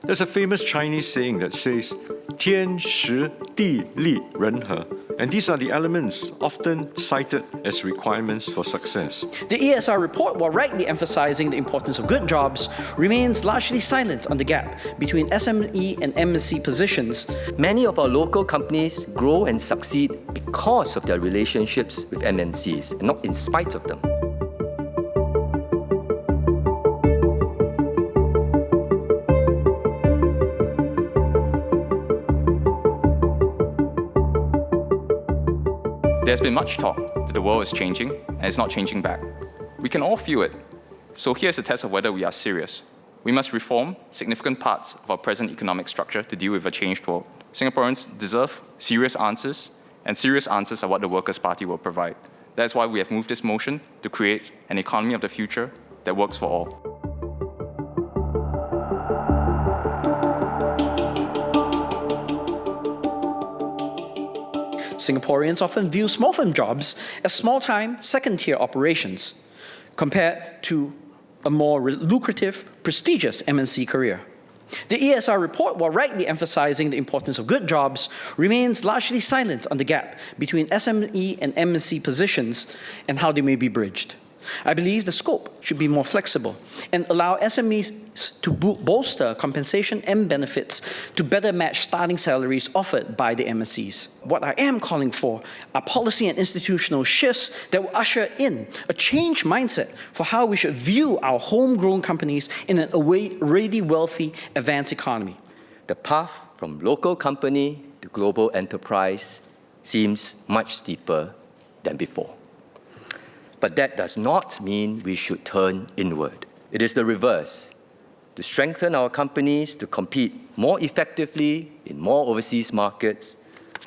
There's a famous Chinese saying that says, 天时地利人和. And these are the elements often cited as requirements for success. The ESR report, while rightly emphasizing the importance of good jobs, remains largely silent on the gap between SME and MNC positions. Many of our local companies grow and succeed because of their relationships with MNCs, and not in spite of them. There's been much talk that the world is changing and it's not changing back. We can all feel it. So here's a test of whether we are serious. We must reform significant parts of our present economic structure to deal with a changed world. Singaporeans deserve serious answers, and serious answers are what the Workers' Party will provide. That's why we have moved this motion to create an economy of the future that works for all. Singaporeans often view small firm jobs as small-time, second-tier operations compared to a more lucrative, prestigious MNC career. The ESR report, while rightly emphasizing the importance of good jobs, remains largely silent on the gap between SME and MNC positions and how they may be bridged. I believe the scope should be more flexible and allow SMEs to bolster compensation and benefits to better match starting salaries offered by the MNCs. What I am calling for are policy and institutional shifts that will usher in a changed mindset for how we should view our homegrown companies in an already wealthy, advanced economy. The path from local company to global enterprise seems much steeper than before. But that does not mean we should turn inward. It is the reverse. To strengthen our companies to compete more effectively in more overseas markets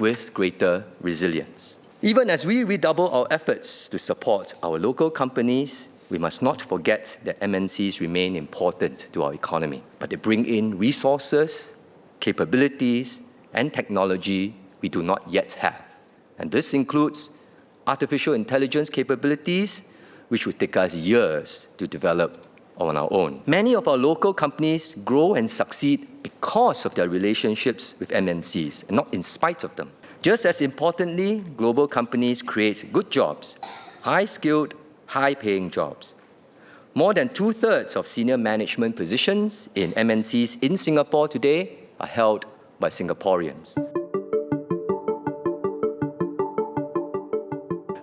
with greater resilience. Even as we redouble our efforts to support our local companies, we must not forget that MNCs remain important to our economy, but they bring in resources, capabilities, and technology we do not yet have. And this includes artificial intelligence capabilities, which would take us years to develop on our own. Many of our local companies grow and succeed because of their relationships with MNCs, and not in spite of them. Just as importantly, global companies create good jobs, high-skilled, high-paying jobs. More than 2/3 of senior management positions in MNCs in Singapore today are held by Singaporeans.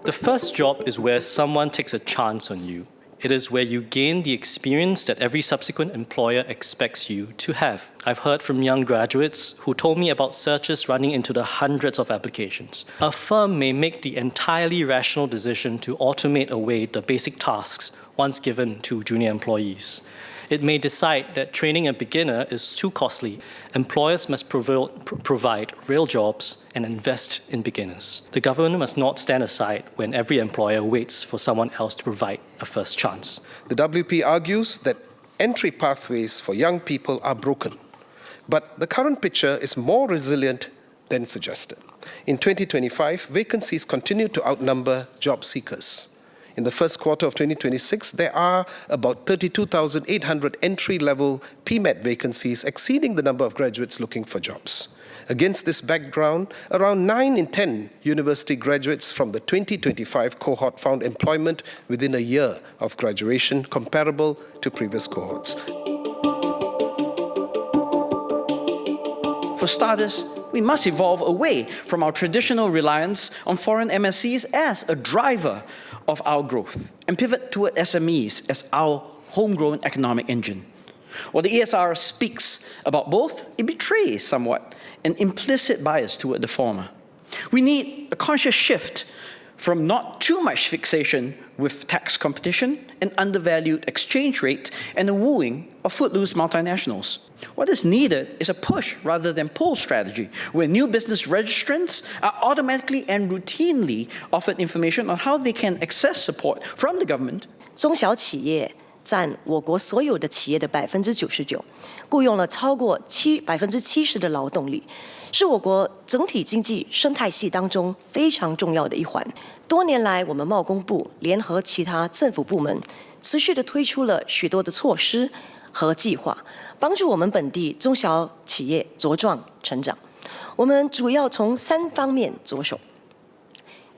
The first job is where someone takes a chance on you. It is where you gain the experience that every subsequent employer expects you to have. I've heard from young graduates who told me about searches running into the hundreds of applications. A firm may make the entirely rational decision to automate away the basic tasks once given to junior employees. It may decide that training a beginner is too costly. Employers must provide real jobs and invest in beginners. The government must not stand aside when every employer waits for someone else to provide a first chance. The WP argues that entry pathways for young people are broken, but the current picture is more resilient than suggested. In 2025, vacancies continue to outnumber job seekers. In the first quarter of 2026, there are about 32,800 entry-level PMET vacancies, exceeding the number of graduates looking for jobs. Against this background, around 9 in 10 university graduates from the 2025 cohort found employment within a year of graduation, comparable to previous cohorts. For starters, we must evolve away from our traditional reliance on foreign MNCs as a driver of our growth and pivot toward SMEs as our homegrown economic engine. While the ESR speaks about both, it betrays somewhat an implicit bias toward the former. We need a conscious shift from not too much fixation with tax competition, an undervalued exchange rate, and the wooing of footloose multinationals. What is needed is a push rather than pull strategy, where new business registrants are automatically and routinely offered information on how they can access support from the government. 中小企业占我国所有的企业的99%，雇佣了超过70%的劳动力，是我国整体经济生态系当中非常重要的一环。多年来，我们贸工部联合其他政府部门，持续地推出了许多的措施，和计划，帮助我们本地中小企业茁壮成长。我们主要从3方面着手。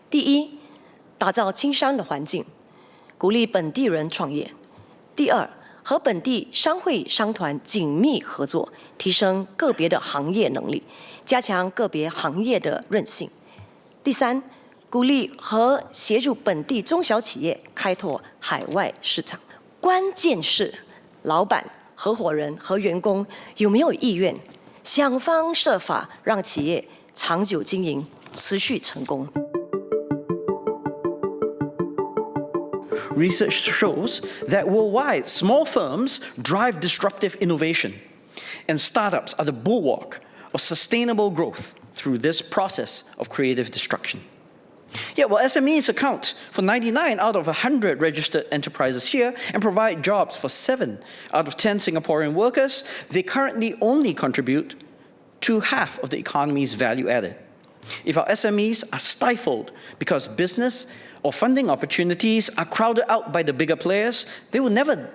第一，打造经商的环境，鼓励本地人创业。第二，和本地商会商团紧密合作，提升个别的行业能力，加强个别行业的韧性。第三，鼓励和协助本地中小企业开拓海外市场。关键是老板、合伙人和员工有没有意愿，想方设法让企业长久经营、持续成功。Research shows that worldwide, small firms drive disruptive innovation, and startups are the bulwark of sustainable growth through this process of creative destruction. Yet while SMEs account for 99 out of 100 registered enterprises here and provide jobs for 7 out of 10 Singaporean workers, they currently only contribute to half of the economy's value added. If our SMEs are stifled because business or funding opportunities are crowded out by the bigger players, they will never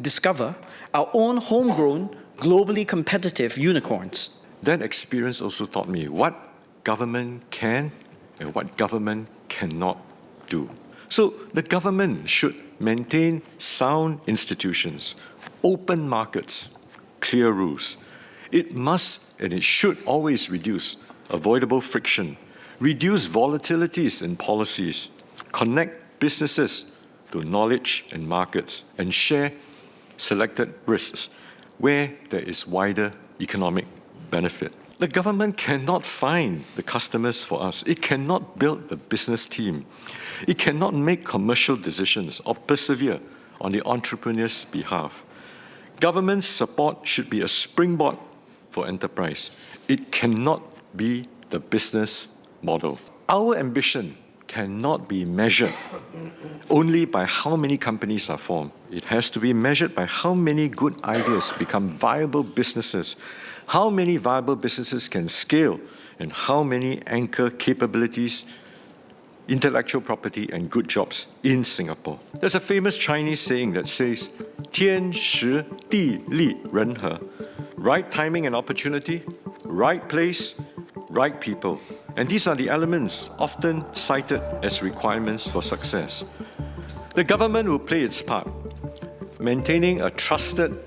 discover our own homegrown, globally competitive unicorns. That experience also taught me what government can and what government cannot do. So the government should maintain sound institutions, open markets, clear rules. It must and it should always reduce avoidable friction, reduce volatilities in policies, connect businesses to knowledge and markets, and share selected risks where there is wider economic benefit. The government cannot find the customers for us. It cannot build the business team. It cannot make commercial decisions or persevere on the entrepreneur's behalf. Government support should be a springboard for enterprise. It cannot be the business model. Our ambition cannot be measured only by how many companies are formed. It has to be measured by how many good ideas become viable businesses, how many viable businesses can scale, and how many anchor capabilities, intellectual property, and good jobs in Singapore. There's a famous Chinese saying that says, 天时地利人和, right timing and opportunity, right place, right people. And these are the elements often cited as requirements for success. The government will play its part, maintaining a trusted,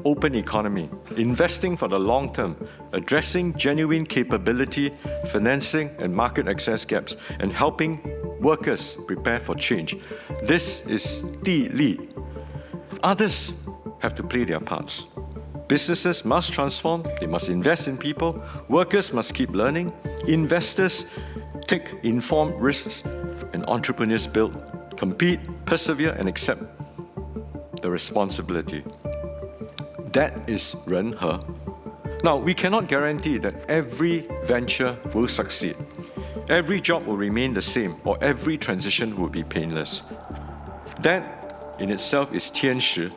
open economy, investing for the long term, addressing genuine capability, financing and market access gaps, and helping workers prepare for change. This is 地利. Others have to play their parts. Businesses must transform, they must invest in people, workers must keep learning, investors take informed risks, and entrepreneurs build, compete, persevere, and accept the responsibility. That is 人和. Now, we cannot guarantee that every venture will succeed, every job will remain the same, or every transition will be painless. That in itself is 天时